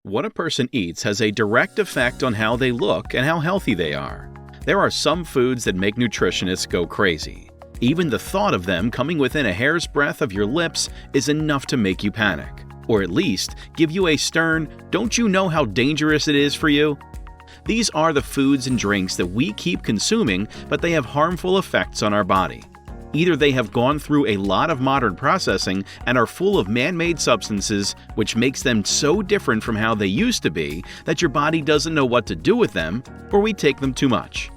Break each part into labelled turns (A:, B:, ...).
A: What a person eats has a direct effect on how they look and how healthy they are. There are some foods that make nutritionists go crazy. Even the thought of them coming within a hair's breadth of your lips is enough to make you panic, or at least give you a stern, "Don't you know how dangerous it is for you?" These are the foods and drinks that we keep consuming, but they have harmful effects on our body. Either they have gone through a lot of modern processing and are full of man-made substances, which makes them so different from how they used to be that your body doesn't know what to do with them, or we take them too much.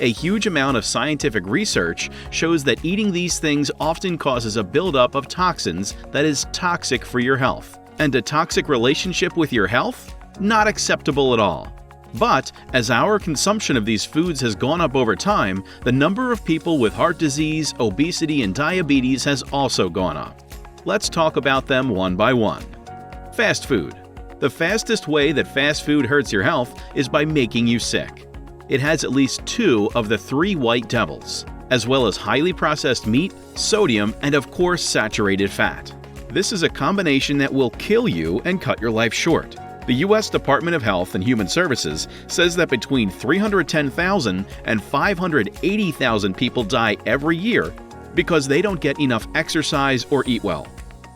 A: A huge amount of scientific research shows that eating these things often causes a buildup of toxins that is toxic for your health. And a toxic relationship with your health? Not acceptable at all. But as our consumption of these foods has gone up over time, the number of people with heart disease, obesity, and diabetes has also gone up. Let's talk about them one by one. Fast food. The fastest way that fast food hurts your health is by making you sick. It has at least 2 of the 3 white devils, as well as highly processed meat, sodium, and of course saturated fat. This is a combination that will kill you and cut your life short. The U.S. Department of Health and Human Services says that between 310,000 and 580,000 people die every year because they don't get enough exercise or eat well.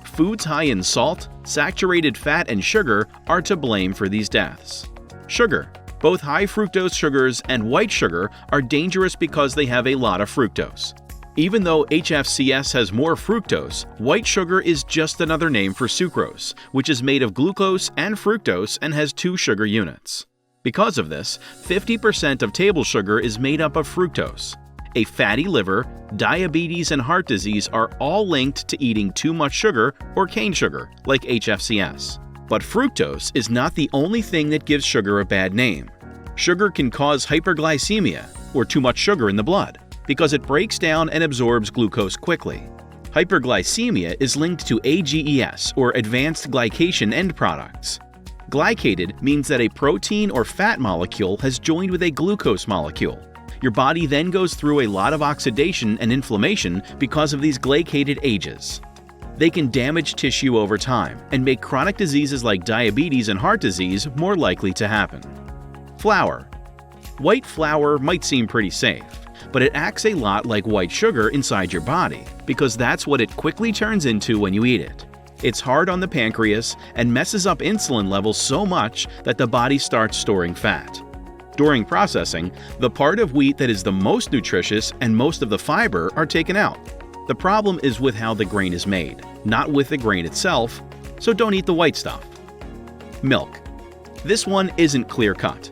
A: Foods high in salt, saturated fat, and sugar are to blame for these deaths. Sugar. Both high fructose sugars and white sugar are dangerous because they have a lot of fructose. Even though HFCS has more fructose, white sugar is just another name for sucrose, which is made of glucose and fructose and has 2 sugar units. Because of this, 50% of table sugar is made up of fructose. A fatty liver, diabetes, and heart disease are all linked to eating too much sugar or cane sugar, like HFCS. But fructose is not the only thing that gives sugar a bad name. Sugar can cause hyperglycemia, or too much sugar in the blood, because it breaks down and absorbs glucose quickly. Hyperglycemia is linked to AGEs, or advanced glycation end products. Glycated means that a protein or fat molecule has joined with a glucose molecule. Your body then goes through a lot of oxidation and inflammation because of these glycated ages. They can damage tissue over time and make chronic diseases like diabetes and heart disease more likely to happen. Flour. White flour might seem pretty safe, but it acts a lot like white sugar inside your body because that's what it quickly turns into when you eat it. It's hard on the pancreas and messes up insulin levels so much that the body starts storing fat. During processing, the part of wheat that is the most nutritious and most of the fiber are taken out. The problem is with how the grain is made, not with the grain itself, so don't eat the white stuff. Milk. This one isn't clear-cut.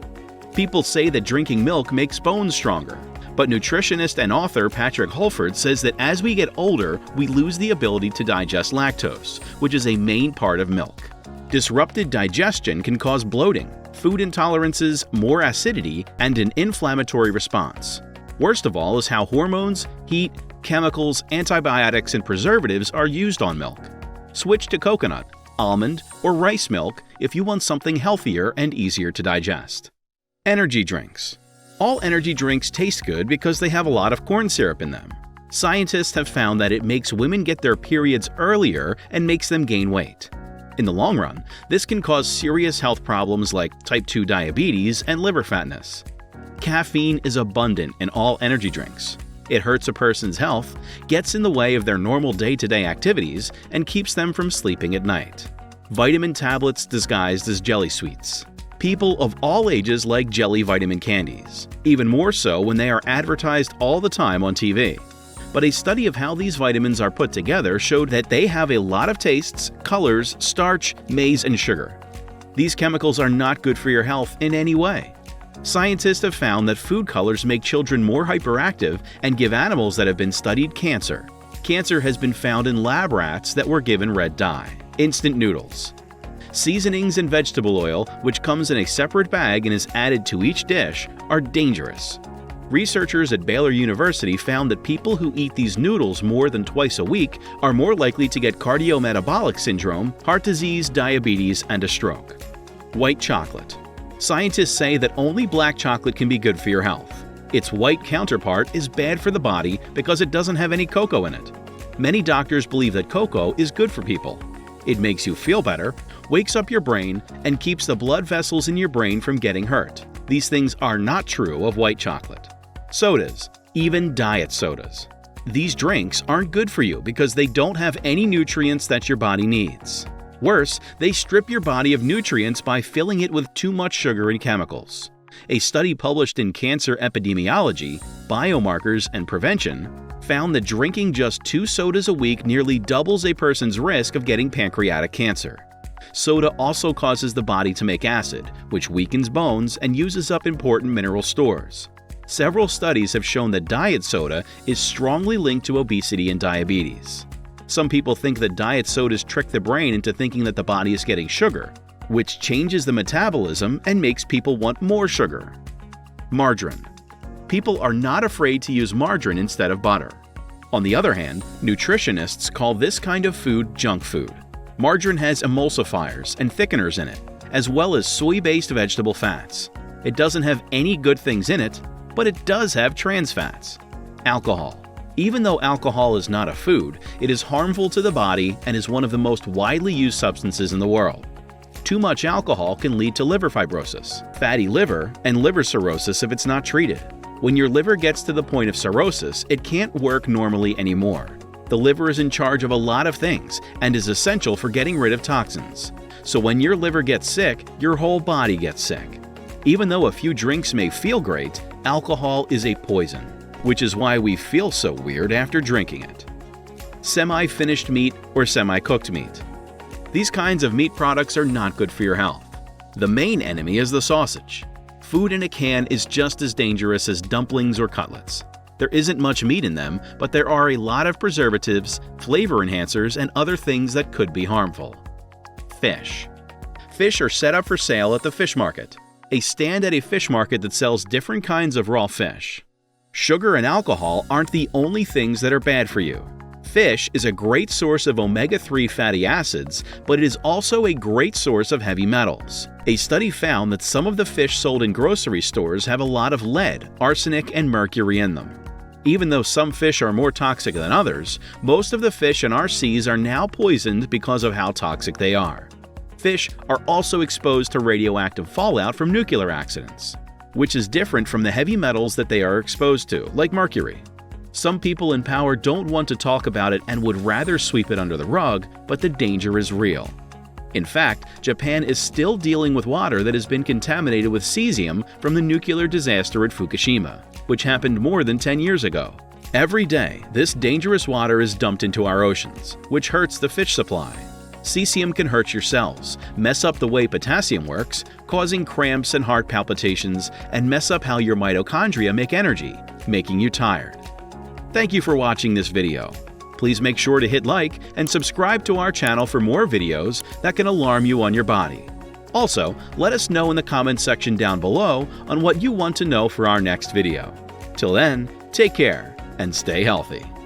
A: People say that drinking milk makes bones stronger, but nutritionist and author Patrick Holford says that as we get older, we lose the ability to digest lactose, which is a main part of milk. Disrupted digestion can cause bloating, food intolerances, more acidity, and an inflammatory response. Worst of all is how hormones, heat, chemicals, antibiotics, and preservatives are used on milk. Switch to coconut, almond, or rice milk if you want something healthier and easier to digest. Energy drinks. All energy drinks taste good because they have a lot of corn syrup in them. Scientists have found that it makes women get their periods earlier and makes them gain weight. In the long run, this can cause serious health problems like type 2 diabetes and liver fatness. Caffeine is abundant in all energy drinks. It hurts a person's health, gets in the way of their normal day-to-day activities, and keeps them from sleeping at night. Vitamin tablets disguised as jelly sweets. People of all ages like jelly vitamin candies, even more so when they are advertised all the time on TV. But a study of how these vitamins are put together showed that they have a lot of tastes, colors, starch, maize, and sugar. These chemicals are not good for your health in any way. Scientists have found that food colors make children more hyperactive and give animals that have been studied cancer. Cancer has been found in lab rats that were given red dye. Instant noodles. Seasonings and vegetable oil, which comes in a separate bag and is added to each dish, are dangerous. Researchers at Baylor University found that people who eat these noodles more than twice a week are more likely to get cardiometabolic syndrome, heart disease, diabetes, and a stroke. White chocolate. Scientists say that only black chocolate can be good for your health. Its white counterpart is bad for the body because it doesn't have any cocoa in it. Many doctors believe that cocoa is good for people. It makes you feel better, wakes up your brain, and keeps the blood vessels in your brain from getting hurt. These things are not true of white chocolate. Sodas, even diet sodas. These drinks aren't good for you because they don't have any nutrients that your body needs. Worse, they strip your body of nutrients by filling it with too much sugar and chemicals. A study published in Cancer Epidemiology, Biomarkers and Prevention found that drinking just 2 sodas a week nearly doubles a person's risk of getting pancreatic cancer. Soda also causes the body to make acid, which weakens bones and uses up important mineral stores. Several studies have shown that diet soda is strongly linked to obesity and diabetes. Some people think that diet sodas trick the brain into thinking that the body is getting sugar, which changes the metabolism and makes people want more sugar. Margarine. People are not afraid to use margarine instead of butter. On the other hand, nutritionists call this kind of food junk food. Margarine has emulsifiers and thickeners in it, as well as soy-based vegetable fats. It doesn't have any good things in it, but it does have trans fats. Alcohol. Even though alcohol is not a food, it is harmful to the body and is one of the most widely used substances in the world. Too much alcohol can lead to liver fibrosis, fatty liver, and liver cirrhosis if it's not treated. When your liver gets to the point of cirrhosis, it can't work normally anymore. The liver is in charge of a lot of things and is essential for getting rid of toxins. So when your liver gets sick, your whole body gets sick. Even though a few drinks may feel great, alcohol is a poison, which is why we feel so weird after drinking it. Semi-finished meat or semi-cooked meat. These kinds of meat products are not good for your health. The main enemy is the sausage. Food in a can is just as dangerous as dumplings or cutlets. There isn't much meat in them, but there are a lot of preservatives, flavor enhancers, and other things that could be harmful. Fish. Fish are set up for sale at the fish market, a stand at a fish market that sells different kinds of raw fish. Sugar and alcohol aren't the only things that are bad for you. Fish is a great source of omega-3 fatty acids, but it is also a great source of heavy metals. A study found that some of the fish sold in grocery stores have a lot of lead, arsenic, and mercury in them. Even though some fish are more toxic than others, most of the fish in our seas are now poisoned because of how toxic they are. Fish are also exposed to radioactive fallout from nuclear accidents, which is different from the heavy metals that they are exposed to, like mercury. Some people in power don't want to talk about it and would rather sweep it under the rug, but the danger is real. In fact, Japan is still dealing with water that has been contaminated with cesium from the nuclear disaster at Fukushima, which happened more than 10 years ago. Every day, this dangerous water is dumped into our oceans, which hurts the fish supply. Cesium can hurt your cells, mess up the way potassium works, causing cramps and heart palpitations, and mess up how your mitochondria make energy, making you tired. Thank you for watching this video. Please make sure to hit like and subscribe to our channel for more videos that can alarm you on your body. Also, let us know in the comments section down below on what you want to know for our next video. Till then, take care and stay healthy.